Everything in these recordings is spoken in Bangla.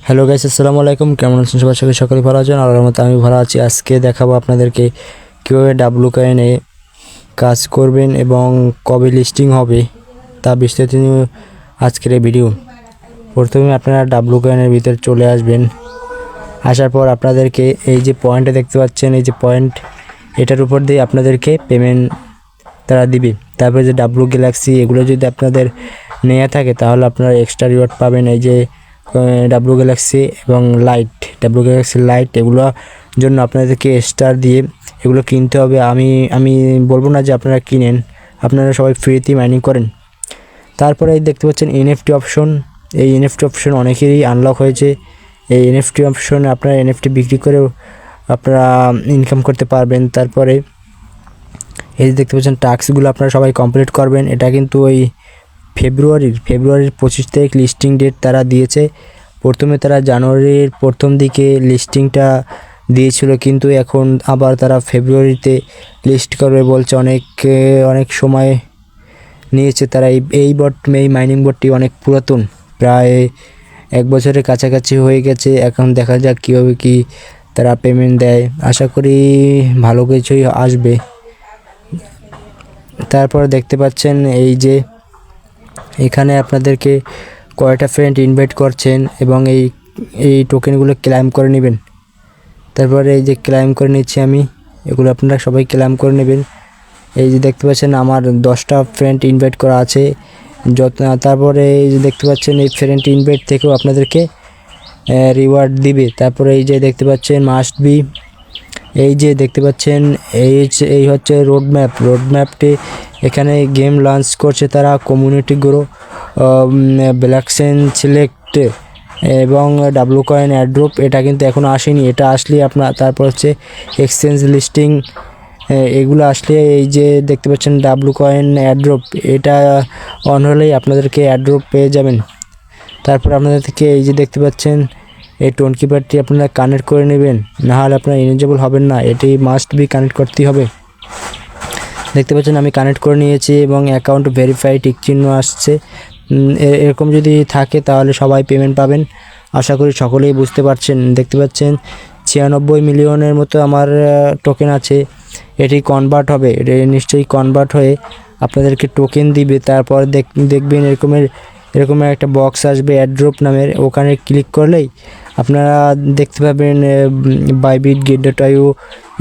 হ্যালো গাইস, আসসালামু আলাইকুম। কেমন আছেন সবাই? সকলে ভালো আছেন? আর মতো আমি ভালো আছি। আজকে দেখাবো আপনাদেরকে কীভাবে ডাব্লু কয়েনে কাজ করবেন এবং কবে লিস্টিং হবে তা বিস্তারিত নিয়ে আজকের এই ভিডিও। প্রথমে আপনারা ডাব্লু কয়েনের ভিতরে চলে আসবেন। আসার পর আপনাদেরকে এই যে পয়েন্টে দেখতে পাচ্ছেন, এই যে পয়েন্ট, এটার উপর দিয়ে আপনাদেরকে পেমেন্ট তারা দিবে। তারপরে যে ডাব্লু গ্যালাক্সি, এগুলো যদি আপনাদের নেওয়া থাকে তাহলে আপনারা এক্সট্রা রিওয়ার্ড পাবেন। এই যে ডাব্লু গ্যালাক্সি এবং ডাব্লু গ্যালাক্সি লাইট, এগুলোর জন্য আপনাদেরকে স্টার দিয়ে এগুলো কিনতে হবে। আমি বলবো না যে আপনারা কিনেন, আপনারা সবাই ফ্রিতেই মাইনিং করেন। তারপরে এই দেখতে পাচ্ছেন এনএফটি অপশন। এই এনএফটি অপশন অনেকেরই আনলক হয়েছে। এই এনএফটি অপশনে আপনারা এনএফটি বিক্রি করেও আপনারা ইনকাম করতে পারবেন। তারপরে এই যে দেখতে পাচ্ছেন টাস্কগুলো আপনারা সবাই কমপ্লিট করবেন। এটা কিন্তু ওই ফেব্রুয়ারির 25 তারিখ লিস্টিং ডেট তারা দিয়েছে। প্রথমে তারা জানুয়ারির প্রথম দিকে লিস্টিংটা দিয়েছিল, কিন্তু এখন আবার তারা ফেব্রুয়ারিতে লিস্ট করবে বলছে। অনেক সময় নিয়েছে তারা। এই মাইনিং বোর্ডটি অনেক পুরাতন, প্রায় 1 বছরের কাছাকাছি হয়ে গেছে। এখন দেখা যাক কীভাবে কি তারা পেমেন্ট দেয়। আশা করি ভালো কিছুই আসবে। তারপর দেখতে পাচ্ছেন এই যে এখানে আপনাদেরকে কয়টা ফ্রেন্ড ইনভাইট করছেন এবং এই টোকেনগুলো ক্লেম করে নেবেন। তারপরে এই যে ক্লেম করে নিচ্ছি আমি, এগুলো আপনারা সবাই ক্লেম করে নেবেন। এই যে দেখতে পাচ্ছেন আমার 10টা ফ্রেন্ড ইনভাইট করা আছে। তারপরে এই যে দেখতে পাচ্ছেন এই ফ্রেন্ড ইনভাইট থেকেও আপনাদেরকে রিওয়ার্ড দিবে। তারপরে এই যে দেখতে পাচ্ছেন মাস্ট বি, এই যে দেখতে পাচ্ছেন এই হচ্ছে রোডম্যাপটি। এখানে গেম লঞ্চ করছে তারা, কমিউনিটি গ্রো, ব্ল্যাকচেন সিলেক্ট এবং ডাব্লু কয়েন অ্যাড্রপ। এটা কিন্তু এখনও আসেনি, এটা আসলে আপনার তারপর হচ্ছে এক্সচেঞ্জ লিস্টিং, এগুলো আসলে এই যে দেখতে পাচ্ছেন ডাব্লু কয়েন অ্যাড্রপ, এটা অন হলেই আপনাদেরকে অ্যাড্রপ পেয়ে যাবেন। তারপর আপনাদের থেকে এই যে দেখতে পাচ্ছেন এই টোন কিপারটি আপনারা কানেক্ট করে নেবেন, নাহলে আপনারা এলিজিবল হবেন না। এটি মাস্ট বি কানেক্ট করতেই হবে। দেখতে পাচ্ছেন আমি কানেক্ট করে নিয়েছি এবং অ্যাকাউন্ট ভেরিফাই টিক চিহ্ন আসছে। এরকম যদি থাকে তাহলে সবাই পেমেন্ট পাবেন। আশা করি সকলেই বুঝতে পারছেন। দেখতে পাচ্ছেন 96 মিলিয়নের মতো আমার টোকেন আছে। এটি কনভার্ট হবে, এটি নিশ্চয়ই কনভার্ট হয়ে আপনাদেরকে টোকেন দিবে। তারপর দেখবেন এরকমের একটা বক্স আসবে অ্যাড্রপ নামের, ওখানে ক্লিক করলেই আপনারা দেখতে পাবেন বাইবিট, গেট.io,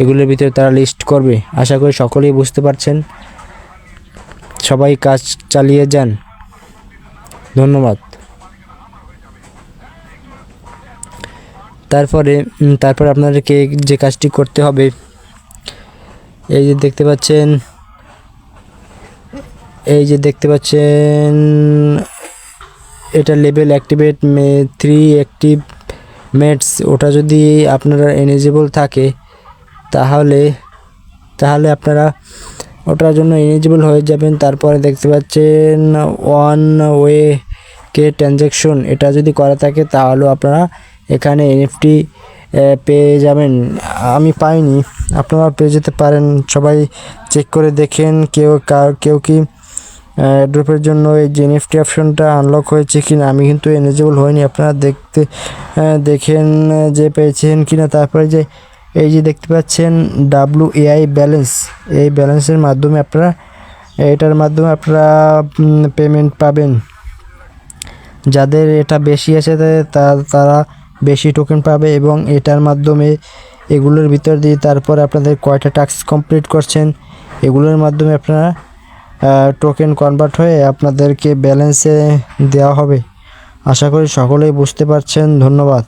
এগুলোর ভিতরে তারা লিস্ট করবে। আশা করি সকলেই বুঝতে পারছেন। সবাই কাজ চালিয়ে যান। ধন্যবাদ। তারপরে আপনাদেরকে যে কাজটি করতে হবে, এই যে দেখতে পাচ্ছেন এটা লেভেল অ্যাক্টিভেট 3 অ্যাক্টিভ মেটস, ওটা যদি আপনারা এলিজিবল থাকে তাহলে আপনারা ওটার জন্য এলিজিবল হয়ে যাবেন। তারপরে দেখতে পাচ্ছেন ওয়ান ওয়ে কে ট্রানজ্যাকশন, এটা যদি করা থাকে তাহলে আপনারা এখানে এনএফটি পেয়ে যাবেন। আমি পাইনি, আপনারা পেয়ে যেতে পারেন। সবাই চেক করে দেখেন কেউ কি ড্রপের জন্য এই যে এনএফটি অপশনটা আনলক হয়েছে কিনা। আমি কিন্তু এলিজিবল হয়নি, আপনারা দেখেন যে পেয়েছেন কিনা। তারপরে যে এই যে দেখতে পাচ্ছেন WAI ব্যালেন্স, এই ব্যালেন্সের মাধ্যমে এটার মাধ্যমে আপনারা পেমেন্ট পাবেন। যাদের এটা বেশি আছে তারা বেশি টোকেন পাবে এবং এটার মাধ্যমে এগুলোর ভিতর দিয়ে তারপর আপনাদের কয়টা টাস্ক কমপ্লিট করছেন এগুলোর মাধ্যমে আপনারা টোকেন কনভার্ট হয়ে আপনাদেরকে ব্যালেন্সে দেওয়া হবে। আশা করি সকলেই বুঝতে পারছেন। ধন্যবাদ।